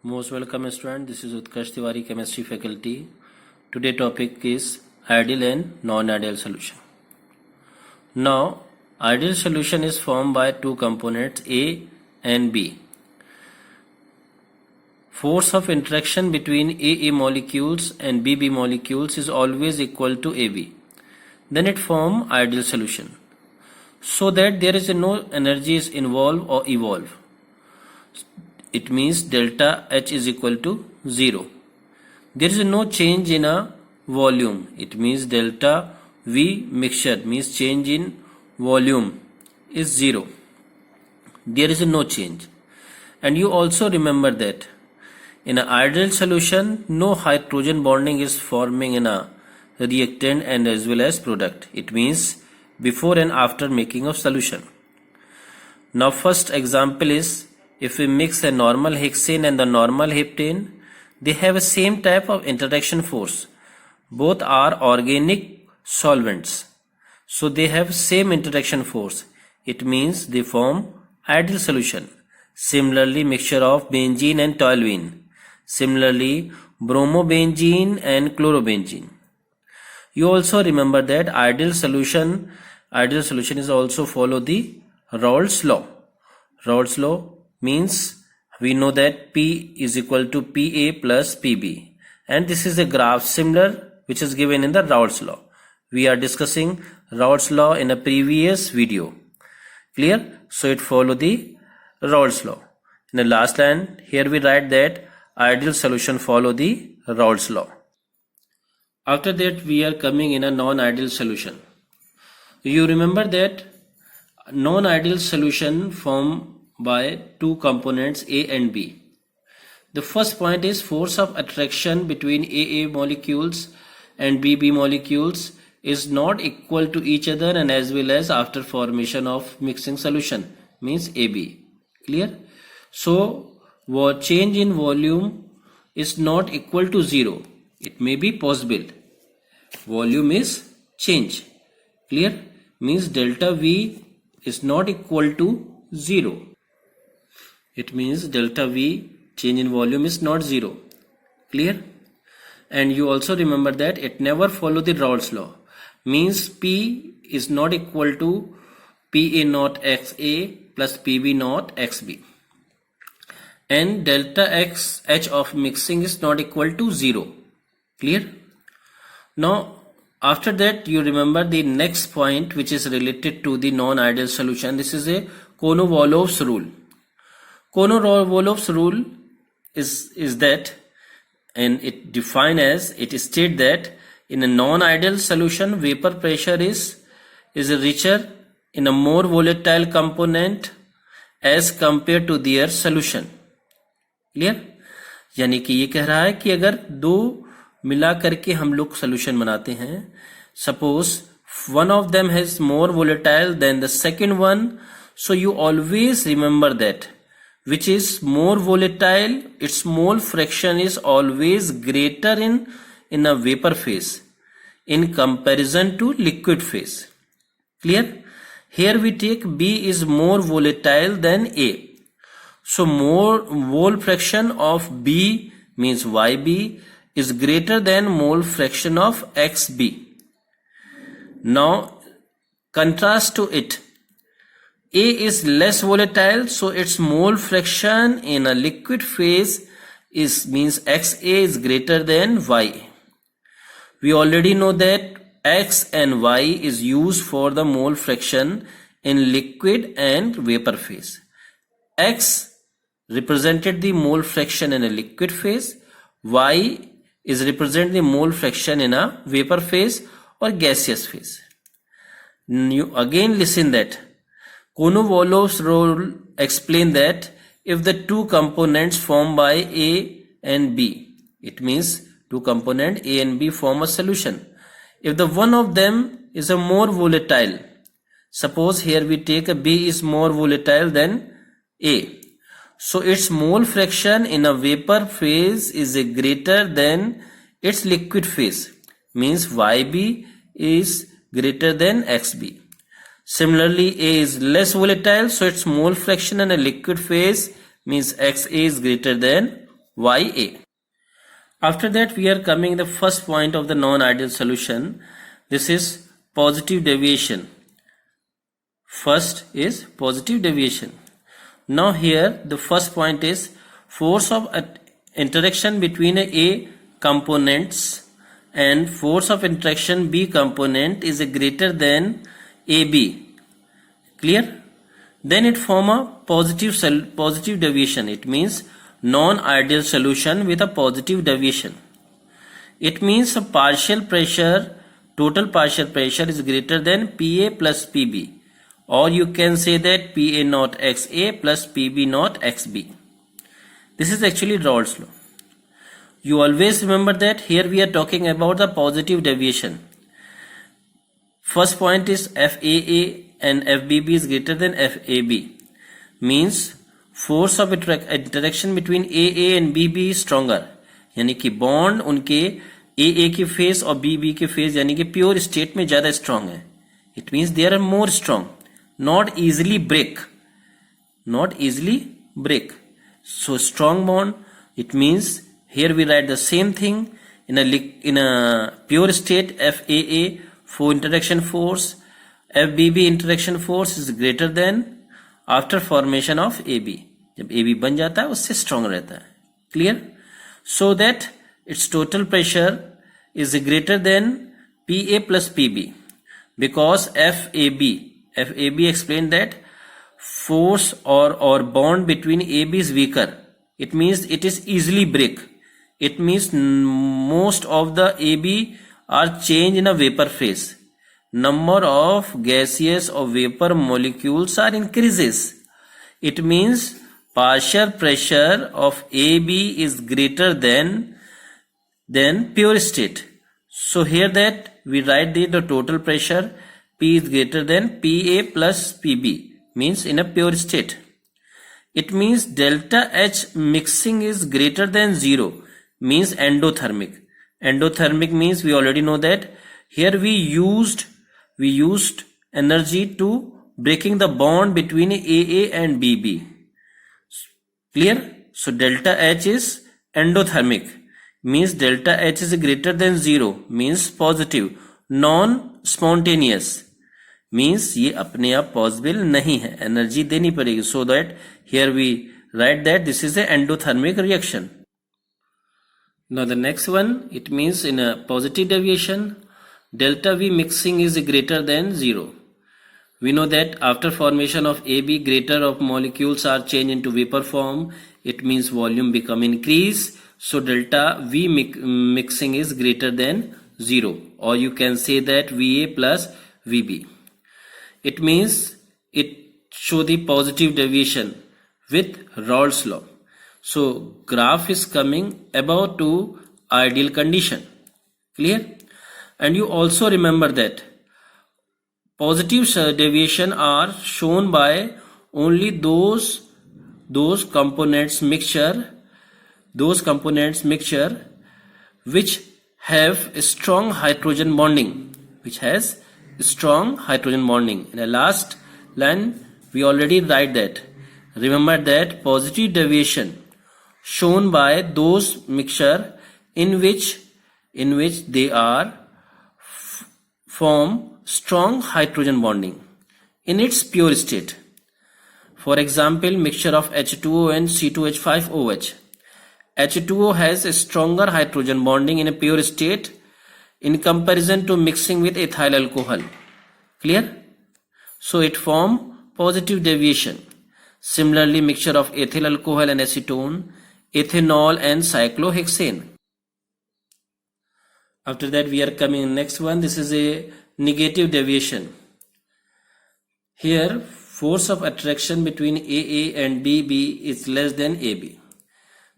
Most welcome student. This is Utkarsh Tiwari, chemistry faculty. Today topic is ideal and non-ideal solution. Now, ideal solution is formed by two components A and B. Force of interaction between AA molecules and BB molecules is always equal to AB. Then it form ideal solution. So that there is no energies involved or evolve. It means delta H is equal to 0. There is no change in a volume. It means delta V mixture means change in volume is 0. There is no change. And you also remember that in an ideal solution, no hydrogen bonding is forming in a reactant and as well as product. It means before and after making of solution. Now first example is, if we mix a normal hexane and the normal heptane, they have a same type of interaction force. Both are organic solvents. So they have same interaction force. It means they form ideal solution. Similarly, mixture of benzene and toluene. Similarly, bromobenzene and chlorobenzene. You also remember that ideal solution is also follow the Raoult's law. Raoult's law means we know that P is equal to PA plus PB, and this is a graph similar which is given in the Raoult's law. We are discussing Raoult's law in a previous video. Clear? So it follow the Raoult's law. In the last line here we write that ideal solution follow the Raoult's law. After that we are coming in a non-ideal solution. You remember that non-ideal solution formed by two components A and B. The first point is force of attraction between AA molecules and BB molecules is not equal to each other and as well as after formation of mixing solution means AB. Clear? So change in volume is not equal to 0. It may be possible. Volume is change. Clear? Means delta V is not equal to 0. It means delta V change in volume is not 0. Clear? And you also remember that it never follow the Raoult's law. Means P is not equal to PA naught XA plus PB naught XB. And delta H of mixing is not equal to 0. Clear? Now after that you remember the next point which is related to the non-ideal solution. This is a Konovalov's rule. Konovalov's rule is that, and it define as, it state that in a non-ideal solution vapor pressure is richer in a more volatile component as compared to their solution. Clear? यानी कि ये कह रहा है कि अगर दो मिला करके हम लोग solution बनाते हैं, suppose one of them has more volatile than the second one, so you always remember that which is more volatile, its mole fraction is always greater in a vapor phase in comparison to liquid phase. Clear? Here we take B is more volatile than A. So more mole fraction of B means YB is greater than mole fraction of XB. Now contrast to it. A is less volatile, so its mole fraction in a liquid phase means XA is greater than Y. We already know that X and Y is used for the mole fraction in liquid and vapor phase. X represented the mole fraction in a liquid phase. Y is represent the mole fraction in a vapor phase or gaseous phase. You again listen that Konovalov's rule explain that if the two components formed by A and B, it means two components A and B form a solution. If the one of them is a more volatile, suppose here we take a B is more volatile than A. So its mole fraction in a vapor phase is greater than its liquid phase, means YB is greater than XB. Similarly, A is less volatile, so its mole fraction in a liquid phase means XA is greater than Ya. After that, we are coming the first point of the non-ideal solution. This is positive deviation. First is positive deviation. Now here the first point is force of interaction between A components and force of interaction B component is greater than AB. Clear? Then it form a positive deviation. It means non-ideal solution with a positive deviation. It means a total partial pressure is greater than PA plus PB. Or you can say that PA naught XA plus PB naught XB. This is actually Raoult's law. You always remember that here we are talking about the positive deviation. First point is FAA and FBB is greater than FAB. Means force of interaction between AA and BB is stronger. यानी कि bond उनके AA के face और BB के face यानी कि pure state में ज़्यादा स्ट्रांग है. It means they are more strong. Not easily break. So strong bond. It means here we write the same thing in a pure state. FAA for interaction force, FBB interaction force is greater than after formation of AB. जब AB बन जाता है उससे strong रहता है. Clear? So that its total pressure is greater than PA plus PB because FAB explained that force or bond between AB is weaker. It means it is easily break. It means most of the AB are changed in a vapor phase. Number of gaseous or vapor molecules are increases. It means partial pressure of AB is greater than pure state. So here that we write the total pressure P is greater than PA plus PB, means in a pure state. It means delta H mixing is greater than 0, means endothermic. Endothermic means we already know that here we used energy to breaking the bond between AA and BB. Clear? So delta H is endothermic, means delta H is greater than 0, means positive. Non-spontaneous means ये अपने आप possible नहीं है, energy देनी पड़ेगी. So that here we write that this is a endothermic reaction. Now the next one, it means in a positive deviation, delta V mixing is greater than 0. We know that after formation of AB, greater of molecules are changed into vapor form. It means volume become increase. So delta V mixing is greater than 0. Or you can say that VA plus VB. It means it show the positive deviation with Raoult's law. So graph is coming above to ideal condition. Clear? And you also remember that positive deviation are shown by only those components mixture which have a strong hydrogen bonding, In the last line we already write that. Remember that positive deviation shown by those mixture in which they are form strong hydrogen bonding in its pure state. For example, mixture of H2O and C2H5OH. H2O has a stronger hydrogen bonding in a pure state in comparison to mixing with ethyl alcohol. Clear? So it form positive deviation. Similarly, mixture of ethyl alcohol and acetone, ethanol and cyclohexane. After that we are coming next one. This is a negative deviation. Here force of attraction between AA and BB is less than AB.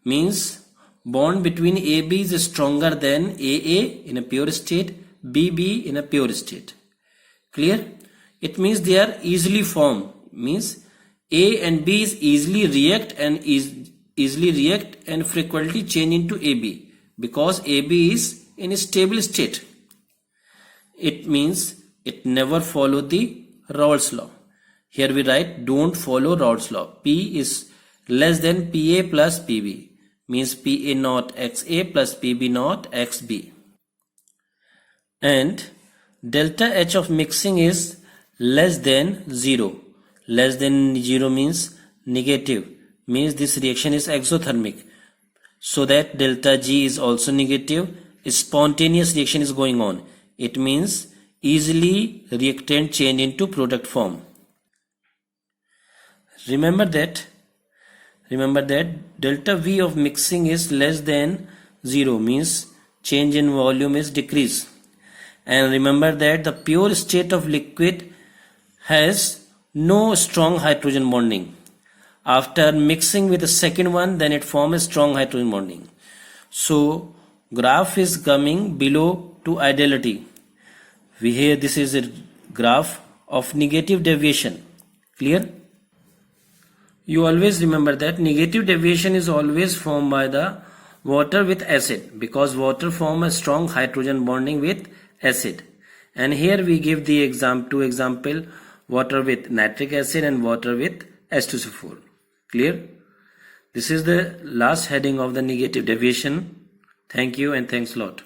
Means bond between AB is stronger than AA in a pure state, BB in a pure state. Clear? It means they are easily formed. Means A and B is easily react and frequently change into AB because AB is in a stable state. It means it never follow the Raoult's law. Here we write don't follow Raoult's law. P is less than PA plus PB, means PA naught XA plus PB naught XB. And delta H of mixing is less than 0. Less than 0 means negative, means this reaction is exothermic. So that delta G is also negative. A spontaneous reaction is going on. It means easily reactant change into product form. Remember that delta V of mixing is less than 0, means change in volume is decrease. And remember that the pure state of liquid has no strong hydrogen bonding. After mixing with the second one, then it forms a strong hydrogen bonding. So graph is coming below to ideality. This is a graph of negative deviation. Clear? You always remember that negative deviation is always formed by the water with acid, because water form a strong hydrogen bonding with acid. And here we give the two example, water with nitric acid and water with H2SO4. Clear? This is the last heading of the negative deviation. Thank you and thanks a lot.